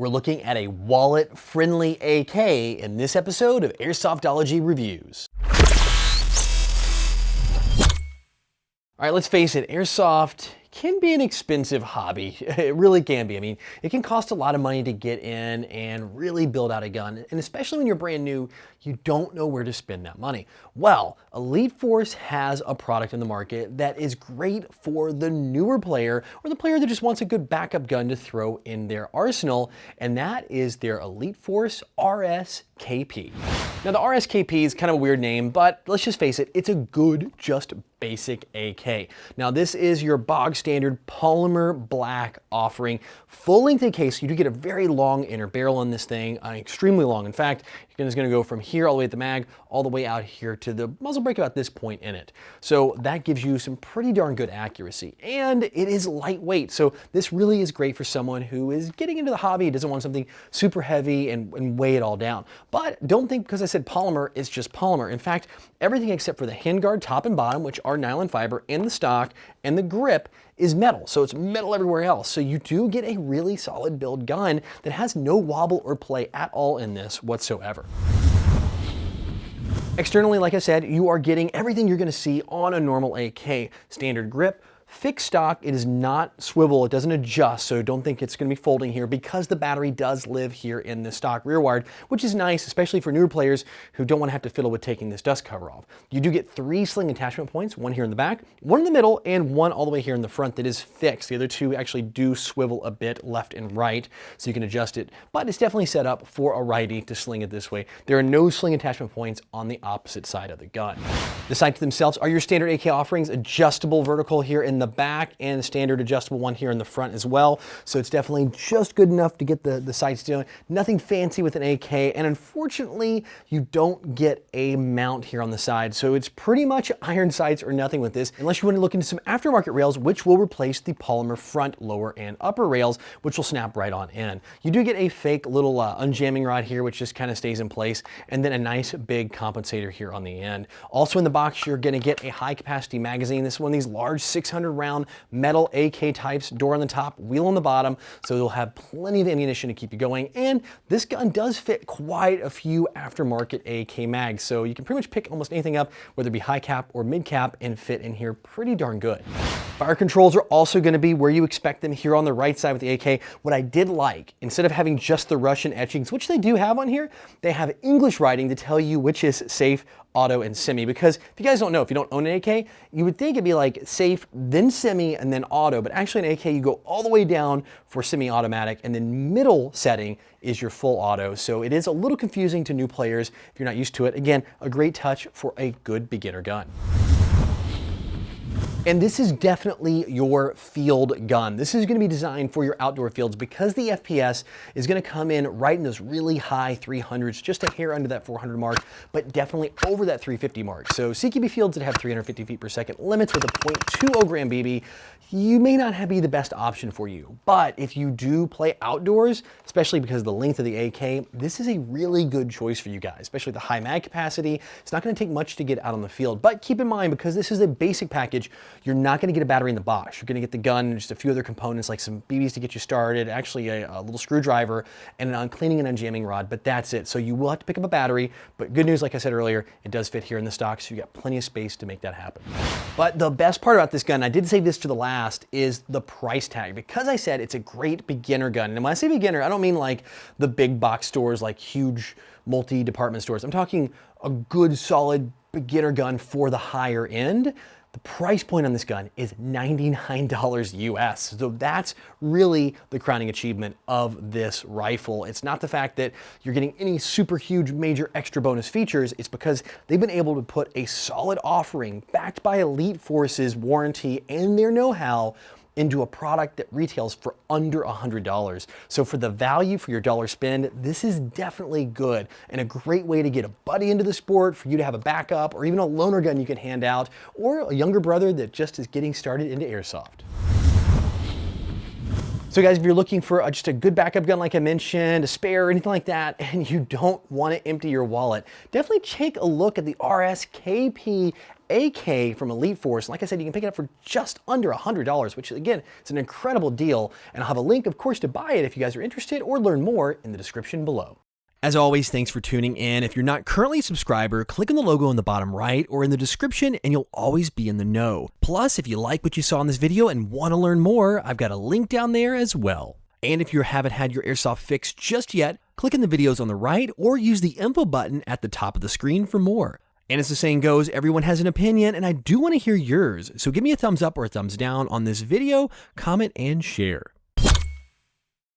We're looking at a wallet-friendly AK in this episode of Airsoftology Reviews. All right, let's face it, Airsoft can be an expensive hobby. It really can be. I mean, it can cost a lot of money to get in and really build out a gun. And especially when you're brand new, you don't know where to spend that money. Well, Elite Force has a product in the market that is great for the newer player or the player that just wants a good backup gun to throw in their arsenal, and that is their Elite Force RSKP. Now, the RSKP is kind of a weird name, but let's just face it, it's a good, just basic AK. Now, this is your bog standard polymer black offering. Full length AK, so you do get a very long inner barrel on this thing, extremely long. In fact, it's going to go from here all the way at the mag, all the way out here to the muzzle brake about this point in it. So that gives you some pretty darn good accuracy. And it is lightweight, so this really is great for someone who is getting into the hobby, doesn't want something super heavy and weigh it all down. But don't think because I said polymer, it's just polymer. In fact, everything except for the handguard top and bottom, which are nylon fiber, and the stock, and the grip is metal. So it's metal everywhere else. So you do get a really solid build gun that has no wobble or play at all in this whatsoever. Externally, like I said, you are getting everything you're gonna see on a normal AK. Standard grip, fixed stock, it is not swivel, it doesn't adjust, so don't think it's gonna be folding here because the battery does live here in the stock rear wired, which is nice, especially for newer players who don't wanna have to fiddle with taking this dust cover off. You do get 3 sling attachment points, one here in the back, one in the middle, and one all the way here in the front that is fixed. The other 2 actually do swivel a bit left and right, so you can adjust it, but it's definitely set up for a righty to sling it this way. There are no sling attachment points on the opposite side of the gun. The sights themselves are your standard AK offerings, adjustable vertical here in the back and the standard adjustable one here in the front as well. So it's definitely just good enough to get the sights doing. Nothing fancy with an AK, and unfortunately, you don't get a mount here on the side. So it's pretty much iron sights or nothing with this, unless you want to look into some aftermarket rails, which will replace the polymer front, lower, and upper rails, which will snap right on in. You do get a fake little unjamming rod here, which just kind of stays in place, and then a nice big compensator here on the end. Also in the box, you're going to get a high capacity magazine. This is one of these large 600 round metal AK types, door on the top, wheel on the bottom, so you'll have plenty of ammunition to keep you going. And this gun does fit quite a few aftermarket AK mags, so you can pretty much pick almost anything up, whether it be high cap or mid cap, and fit in here pretty darn good. Fire controls are also going to be where you expect them here on the right side with the AK. What I did like, instead of having just the Russian etchings, which they do have on here, they have English writing to tell you which is safe, auto, and semi. Because if you guys don't know, if you don't own an AK, you would think it'd be like safe, then semi, and then auto. But actually an AK, you go all the way down for semi-automatic, and then middle setting is your full auto. So it is a little confusing to new players if you're not used to it. Again, a great touch for a good beginner gun. And this is definitely your field gun. This is gonna be designed for your outdoor fields because the FPS is gonna come in right in those really high 300s, just a hair under that 400 mark, but definitely over that 350 mark. So CQB fields that have 350 feet per second limits with a 0.20 gram BB, you may not be the best option for you. But if you do play outdoors, especially because of the length of the AK, this is a really good choice for you guys, especially the high mag capacity. It's not gonna take much to get out on the field, but keep in mind, because this is a basic package, you're not gonna get a battery in the box. You're gonna get the gun and just a few other components like some BBs to get you started, actually a little screwdriver, and an cleaning and unjamming rod, but that's it. So you will have to pick up a battery, but good news, like I said earlier, it does fit here in the stock, so you got plenty of space to make that happen. But the best part about this gun, I did save this to the last, is the price tag. Because I said it's a great beginner gun, and when I say beginner, I don't mean like the big box stores, like huge multi-department stores. I'm talking a good, solid beginner gun for the higher end. The price point on this gun is $99 US. So that's really the crowning achievement of this rifle. It's not the fact that you're getting any super huge major extra bonus features. It's because they've been able to put a solid offering backed by Elite Force's warranty and their know-how into a product that retails for under $100. So for the value for your dollar spend, this is definitely good and a great way to get a buddy into the sport, for you to have a backup, or even a loaner gun you can hand out, or a younger brother that just is getting started into Airsoft. So guys, if you're looking for just a good backup gun like I mentioned, a spare, anything like that, and you don't want to empty your wallet, definitely take a look at the RSKP AK from Elite Force. Like I said, you can pick it up for just under $100, which again, it's an incredible deal. And I'll have a link, of course, to buy it if you guys are interested, or learn more in the description below. As always, thanks for tuning in. If you're not currently a subscriber, click on the logo on the bottom right or in the description and you'll always be in the know. Plus, if you like what you saw in this video and want to learn more, I've got a link down there as well. And if you haven't had your airsoft fixed just yet, click in the videos on the right or use the info button at the top of the screen for more. And as the saying goes, everyone has an opinion and I do want to hear yours. So give me a thumbs up or a thumbs down on this video, comment, and share.